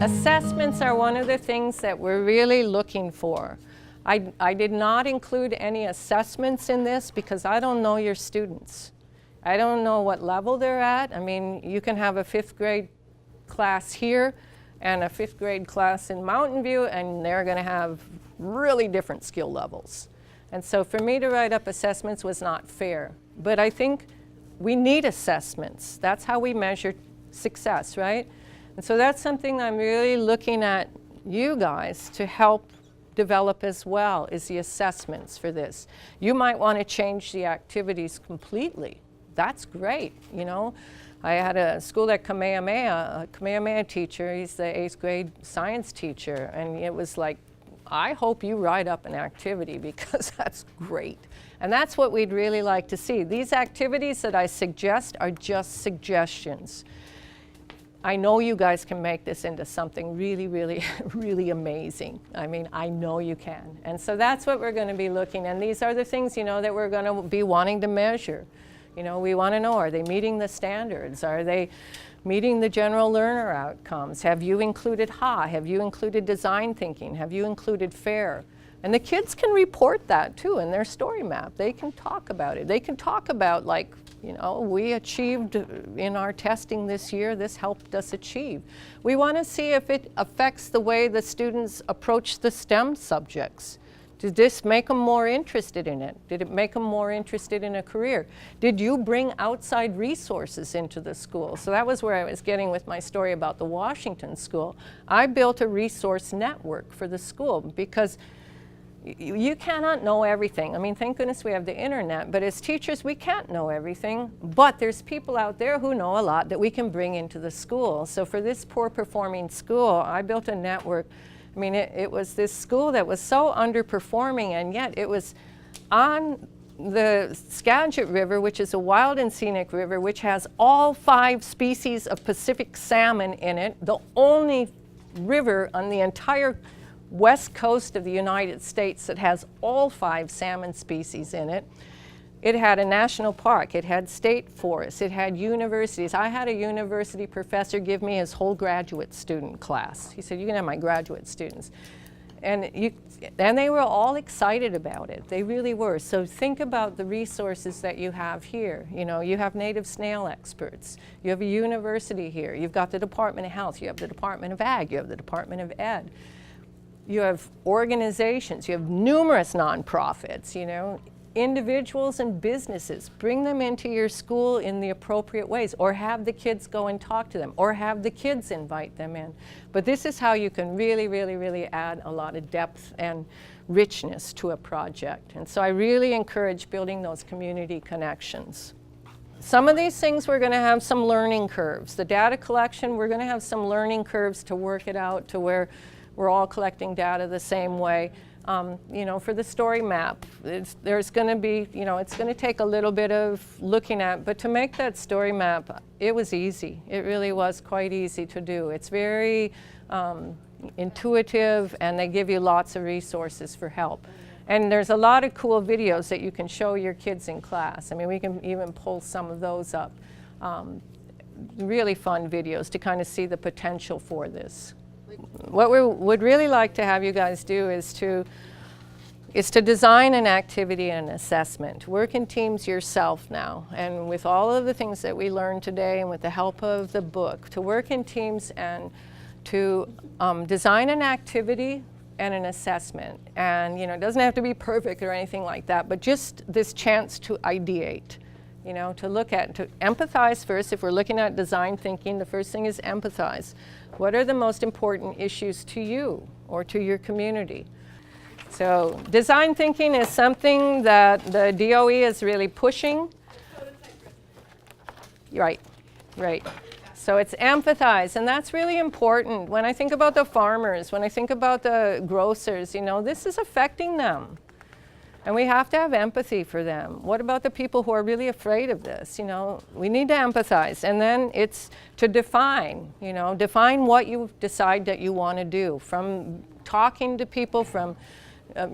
Assessments are one of the things that we're really looking for. I did not include any assessments in this because I don't know your students. I don't know what level they're at. I mean, you can have a 5th grade class here and a 5th grade class in Mountain View, and they're going to have really different skill levels. And so for me to write up assessments was not fair. But I think we need assessments. That's how we measure success, right? And so that's something I'm really looking at you guys to help develop as well, is the assessments for this. You might want to change the activities completely. That's great, you know. I had a school at Kamehameha, a Kamehameha teacher, he's the 8th grade science teacher, and it was like, I hope you write up an activity because that's great. And that's what we'd really like to see. These activities that I suggest are just suggestions. I know you guys can make this into something really, really, really amazing. I mean, I know you can. And so that's what we're going to be looking at. And these are the things, you know, that we're going to be wanting to measure. You know, we want to know, are they meeting the standards? Are they meeting the general learner outcomes? Have you included HA? Have you included design thinking? Have you included FAIR? And the kids can report that too in their story map. They can talk about it. They can talk about, like, you know, we achieved in our testing this year, this helped us achieve. We want to see if it affects the way the students approach the STEM subjects. Did this make them more interested in it? Did it make them more interested in a career? Did you bring outside resources into the school? So that was where I was getting with my story about the Washington school. I built a resource network for the school because you cannot know everything. I mean, thank goodness we have the internet, but as teachers, we can't know everything. But there's people out there who know a lot that we can bring into the school. So for this poor performing school, I built a network. I mean, it was this school that was so underperforming, and yet it was on the Skagit River, which is a wild and scenic river, which has all 5 species of Pacific salmon in it, the only river on the entire west coast of the United States that has all 5 salmon species in it. It had a national park, it had state forests, it had universities. I had a university professor give me his whole graduate student class. He said, you can have my graduate students. And they were all excited about it. They really were. So think about the resources that you have here. You know, you have native snail experts. You have a university here. You've got the Department of Health. You have the Department of Ag. You have the Department of Ed. You have organizations. You have numerous nonprofits, you know. Individuals and businesses, bring them into your school in the appropriate ways, or have the kids go and talk to them, or have the kids invite them in. But this is how you can really, really, really add a lot of depth and richness to a project. And so I really encourage building those community connections. Some of these things we're going to have some learning curves. The data collection, we're going to have some learning curves to work it out to where we're all collecting data the same way. You know, for the story map, there's going to be, you know, it's going to take a little bit of looking at, but to make that story map, it was easy. It really was quite easy to do. It's very intuitive, and they give you lots of resources for help. And there's a lot of cool videos that you can show your kids in class. I mean, we can even pull some of those up. Really fun videos to kind of see the potential for this. What we would really like to have you guys do is to design an activity and an assessment. Work in teams yourself now, and with all of the things that we learned today and with the help of the book, to work in teams and to design an activity and an assessment. And, you know, it doesn't have to be perfect or anything like that, but just this chance to ideate. You know, to look at, to empathize first. If we're looking at design thinking, the first thing is empathize. What are the most important issues to you or to your community? So design thinking is something that the DOE is really pushing. Right, right. So it's empathize, and that's really important. When I think about the farmers, when I think about the grocers, you know, this is affecting them. And we have to have empathy for them. What about the people who are really afraid of this? You know, we need to empathize. And then it's to define, you know, define what you decide that you want to do. From talking to people, from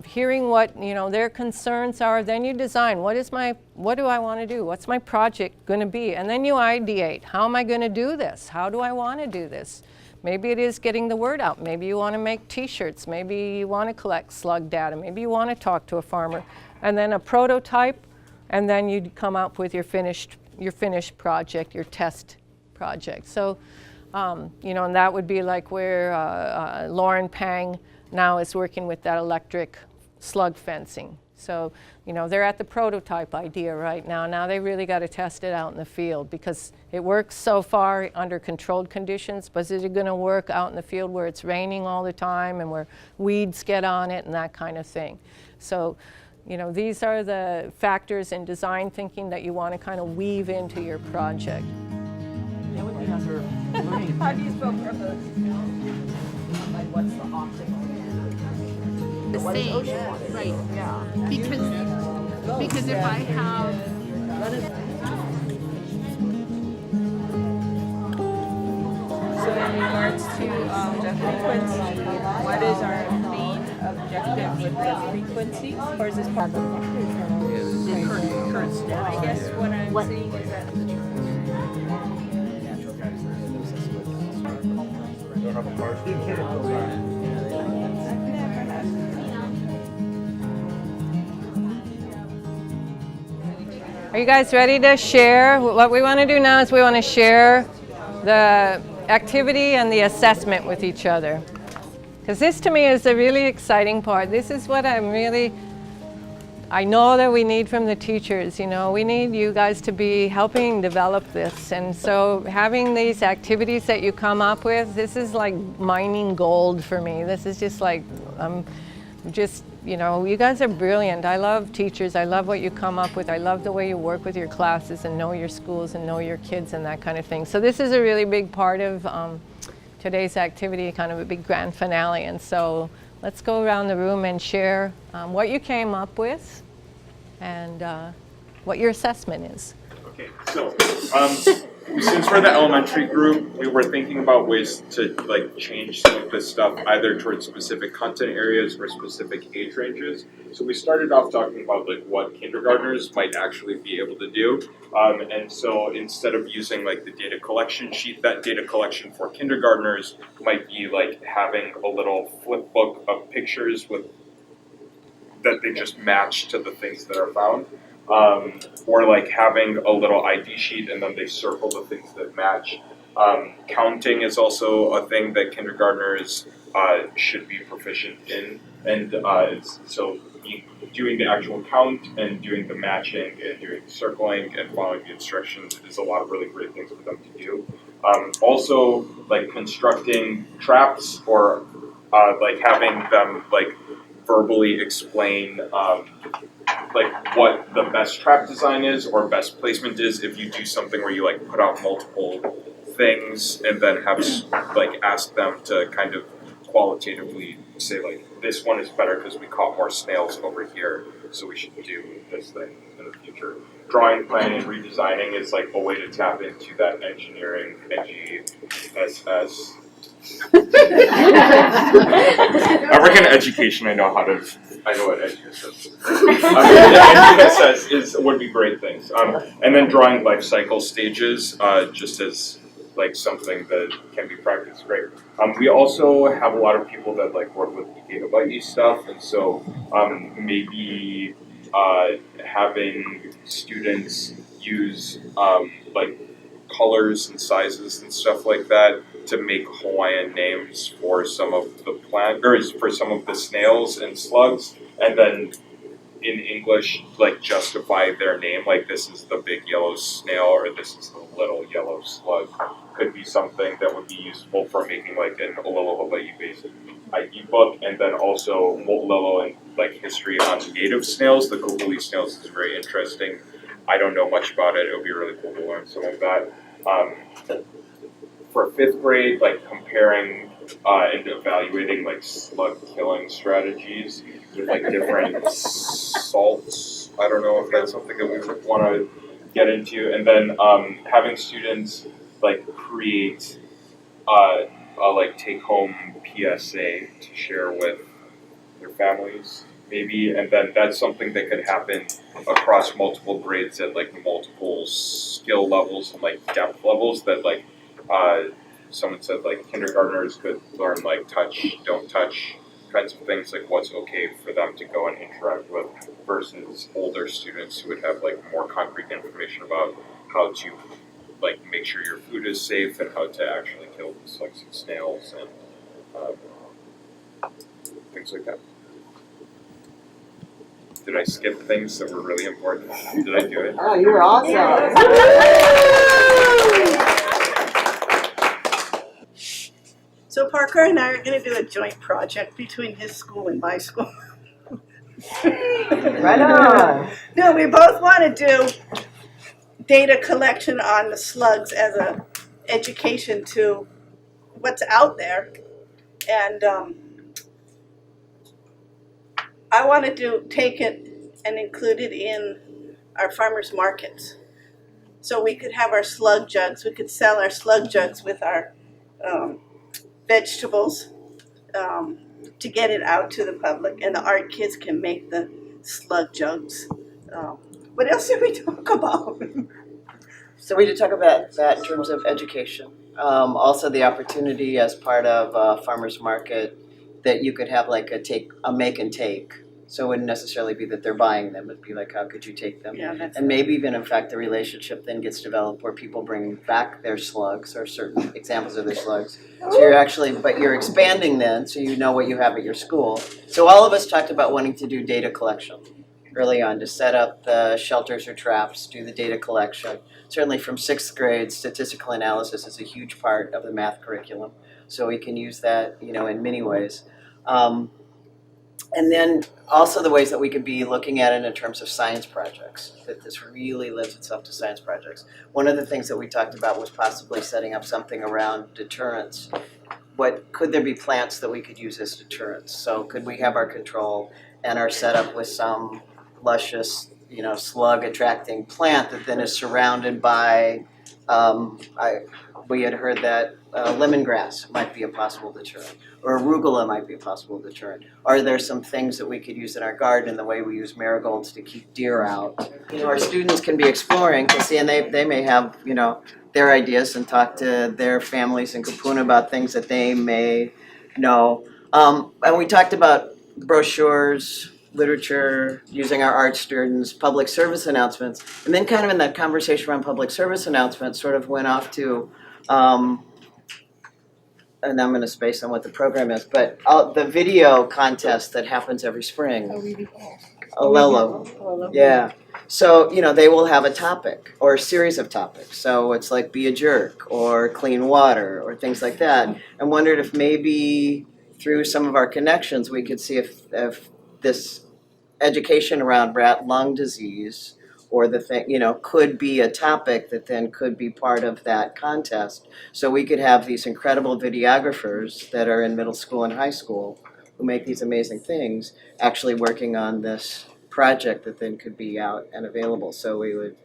hearing what, you know, their concerns are, then you design, what do I want to do? What's my project going to be? And then you ideate, how am I going to do this? How do I want to do this? Maybe it is getting the word out. Maybe you want to make t-shirts. Maybe you want to collect slug data. Maybe you want to talk to a farmer. And then a prototype, and then you'd come up with your finished project, your test project. So, you know, and that would be like where Lauren Pang now is working with that electric slug fencing. So, you know, they're at the prototype idea right now. Now they really got to test it out in the field because it works so far under controlled conditions, but is it going to work out in the field where it's raining all the time and where weeds get on it and that kind of thing? So, you know, these are the factors in design thinking that you want to kind of weave into your project. That would be under learning. How do you spell purpose? Like, what's the optimal? The same, right? Yeah. Because if I have So in regards to the frequency, what is our main objective with the frequency? Or is this part of the current state? I guess what I'm saying is that Are you guys ready to share? What we want to do now is we want to share the activity and the assessment with each other. Because this to me is the really exciting part. This is what I know that we need from the teachers. You know, we need you guys to be helping develop this. And so having these activities that you come up with, this is like mining gold for me. This is just like, you know, you guys are brilliant. I love teachers. I love what you come up with. I love the way you work with your classes and know your schools and know your kids and that kind of thing. So this is a really big part of today's activity, kind of a big grand finale. And so let's go around the room and share what you came up with and what your assessment is. Okay, so since we're the elementary group, we were thinking about ways to like change some of this stuff either towards specific content areas or specific age ranges. So we started off talking about like what kindergartners might actually be able to do. And so instead of using like the data collection sheet, that data collection for kindergartners might be like having a little flip book of pictures with that they just match to the things that are found. Or like having a little ID sheet and then they circle the things that match. Counting is also a thing that kindergartners should be proficient in, and so doing the actual count and doing the matching and doing the circling and following the instructions is a lot of really great things for them to do. Also, like constructing traps or like having them like verbally explain like what the best trap design is or best placement is if you do something where you like put out multiple things and then have like ask them to kind of qualitatively say like this one is better because we caught more snails over here, so we should do this thing in the future. Drawing, planning, and redesigning is like a way to tap into that engineering, NGSS. I work in education. I know what NGSS is. NGSS would be great things. And then drawing life cycle stages, just as like something that can be practiced. Great. We also have a lot of people that like work with Hawai'i stuff, and so maybe having students use like colors and sizes and stuff like that to make Hawaiian names for some of the for some of the snails and slugs, and then in English, like justify their name, like this is the big yellow snail or this is the little yellow slug, could be something that would be useful for making like an Olelo Hawaii based ID book, and then also Mo'olelo and like history on native snails. The Kuhuli snails is very interesting. I don't know much about it. It would be really cool to learn some of that. For 5th grade, like comparing and evaluating like slug killing strategies with like different salts. I don't know if that's something that we would want to get into. And then having students like create a like take home PSA to share with their families maybe, and then that's something that could happen across multiple grades at like multiple skill levels and like depth levels that like someone said like kindergartners could learn like touch, don't touch kinds of things, like what's okay for them to go and interact with, versus older students who would have like more concrete information about how to like make sure your food is safe and how to actually kill slugs and snails and things like that. Did I skip things that were really important? Did I do it? Oh, you were awesome. So Parker and I are going to do a joint project between his school and my school. Right on. No, we both want to do data collection on the slugs as a education to what's out there. And I want to take it and include it in our farmers markets. So we could have our slug jugs, we could sell our slug jugs with our vegetables to get it out to the public, and the art kids can make the slug jugs. What else did we talk about? So we did talk about that in terms of education. Also the opportunity as part of farmers market that you could have like a make and take. So it wouldn't necessarily be that they're buying them, it'd be like, how could you take them? Yeah, that's And maybe even, in fact, the relationship then gets developed where people bring back their slugs or certain examples of their slugs. So you're actually, but you're expanding then, so you know what you have at your school. So all of us talked about wanting to do data collection early on, to set up the shelters or traps, do the data collection. Certainly from 6th grade, statistical analysis is a huge part of the math curriculum. So we can use that, in many ways. And then also the ways that we could be looking at it in terms of science projects, that this really lends itself to science projects. One of the things that we talked about was possibly setting up something around deterrence. Could there be plants that we could use as deterrents? So could we have our control and our setup with some luscious, slug attracting plant that then is surrounded by, we had heard that lemongrass might be a possible deterrent, or arugula might be a possible deterrent. Are there some things that we could use in our garden in the way we use marigolds to keep deer out? Our students can be exploring to see, and they may have, their ideas and talk to their families in Kapuna about things that they may know. And we talked about brochures, literature, using our art students, public service announcements, and then kind of in that conversation around public service announcements sort of went off to, and I'm going to space on what the program is, but the video contest that happens every spring. Olelo. Yeah. So, they will have a topic or a series of topics. So it's like be a jerk or clean water or things like that. And wondered if maybe through some of our connections we could see if this education around rat lung disease or the thing, could be a topic that then could be part of that contest. So we could have these incredible videographers that are in middle school and high school who make these amazing things actually working on this project that then could be out and available. So we would,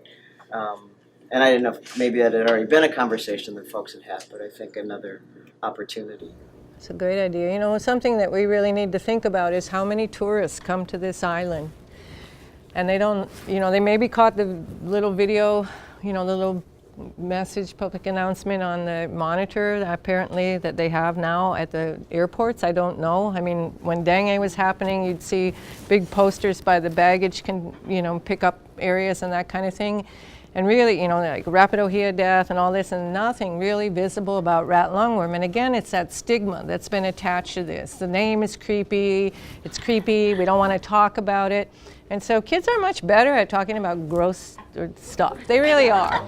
and I didn't know if maybe that had already been a conversation that folks had had, but I think another opportunity. It's a great idea. Something that we really need to think about is how many tourists come to this island. And they don't, they maybe caught the little video, the little message, public announcement on the monitor apparently that they have now at the airports. I don't know. I mean, when dengue was happening, you'd see big posters by the baggage pick up areas and that kind of thing. And really, like Rapidohia death and all this, and nothing really visible about rat lungworm. And again, it's that stigma that's been attached to this. The name is creepy, we don't want to talk about it. And so kids are much better at talking about gross stuff. They really are.